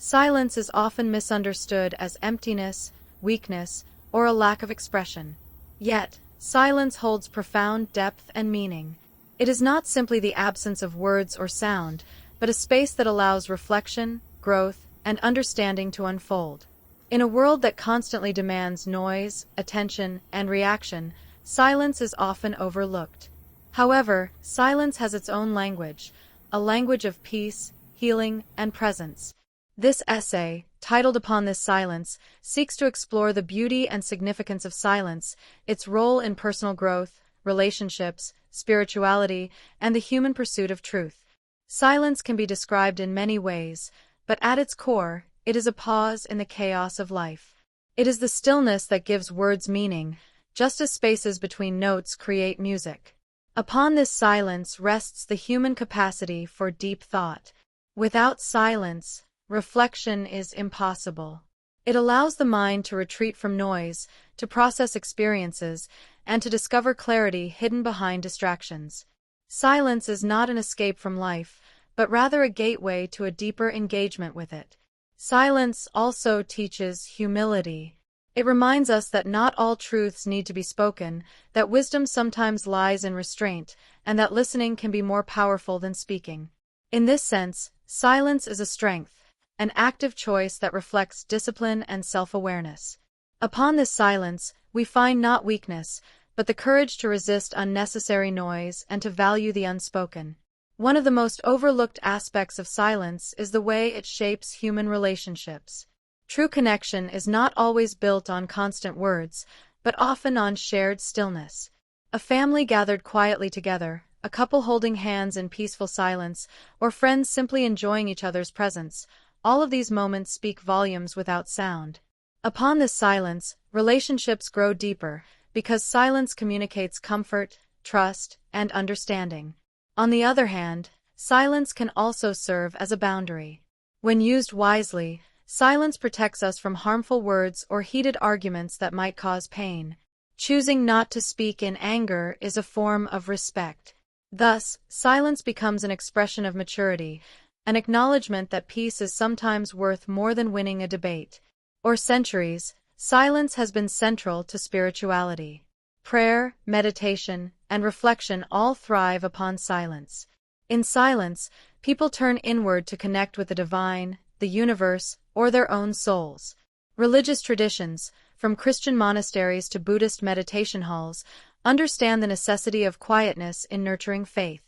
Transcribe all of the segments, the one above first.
Silence is often misunderstood as emptiness, weakness, or a lack of expression. Yet, silence holds profound depth and meaning. It is not simply the absence of words or sound, but a space that allows reflection, growth, and understanding to unfold. In a world that constantly demands noise, attention, and reaction, silence is often overlooked. However, silence has its own language, a language of peace, healing, and presence. This essay, titled Upon This Silence, seeks to explore the beauty and significance of silence, its role in personal growth, relationships, spirituality, and the human pursuit of truth. Silence can be described in many ways, but at its core, it is a pause in the chaos of life. It is the stillness that gives words meaning, just as spaces between notes create music. Upon this silence rests the human capacity for deep thought. Without silence, reflection is impossible. It allows the mind to retreat from noise, to process experiences, and to discover clarity hidden behind distractions. Silence is not an escape from life, but rather a gateway to a deeper engagement with it. Silence also teaches humility. It reminds us that not all truths need to be spoken, that wisdom sometimes lies in restraint, and that listening can be more powerful than speaking. In this sense, silence is a strength, an active choice that reflects discipline and self-awareness. Upon this silence, we find not weakness, but the courage to resist unnecessary noise and to value the unspoken. One of the most overlooked aspects of silence is the way it shapes human relationships. True connection is not always built on constant words, but often on shared stillness. A family gathered quietly together, a couple holding hands in peaceful silence, or friends simply enjoying each other's presence, all of these moments speak volumes without sound. Upon this silence, relationships grow deeper, because silence communicates comfort, trust, and understanding. On the other hand, silence can also serve as a boundary. When used wisely, silence protects us from harmful words or heated arguments that might cause pain. Choosing not to speak in anger is a form of respect. Thus, silence becomes an expression of maturity, an acknowledgement that peace is sometimes worth more than winning a debate. For centuries, silence has been central to spirituality. Prayer, meditation, and reflection all thrive upon silence. In silence, people turn inward to connect with the divine, the universe, or their own souls. Religious traditions, from Christian monasteries to Buddhist meditation halls, understand the necessity of quietness in nurturing faith.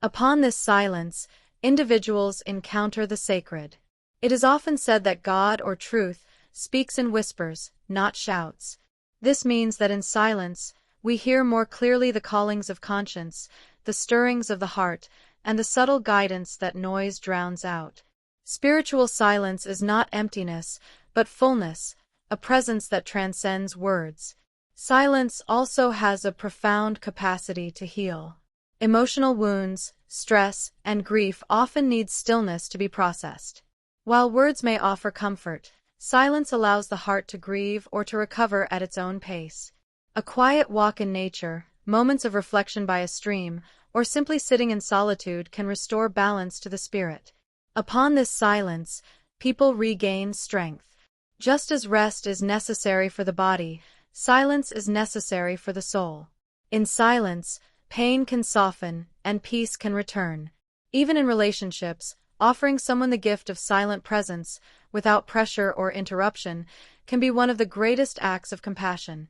Upon this silence, individuals encounter the sacred. It is often said that God or truth speaks in whispers, not shouts. This means that in silence, we hear more clearly the callings of conscience, the stirrings of the heart, and the subtle guidance that noise drowns out. Spiritual silence is not emptiness, but fullness, a presence that transcends words. Silence also has a profound capacity to heal. Emotional wounds, stress, and grief often need stillness to be processed. While words may offer comfort, silence allows the heart to grieve or to recover at its own pace. A quiet walk in nature, moments of reflection by a stream, or simply sitting in solitude can restore balance to the spirit. Upon this silence, people regain strength. Just as rest is necessary for the body, silence is necessary for the soul. In silence, pain can soften, and peace can return. Even in relationships, offering someone the gift of silent presence, without pressure or interruption, can be one of the greatest acts of compassion.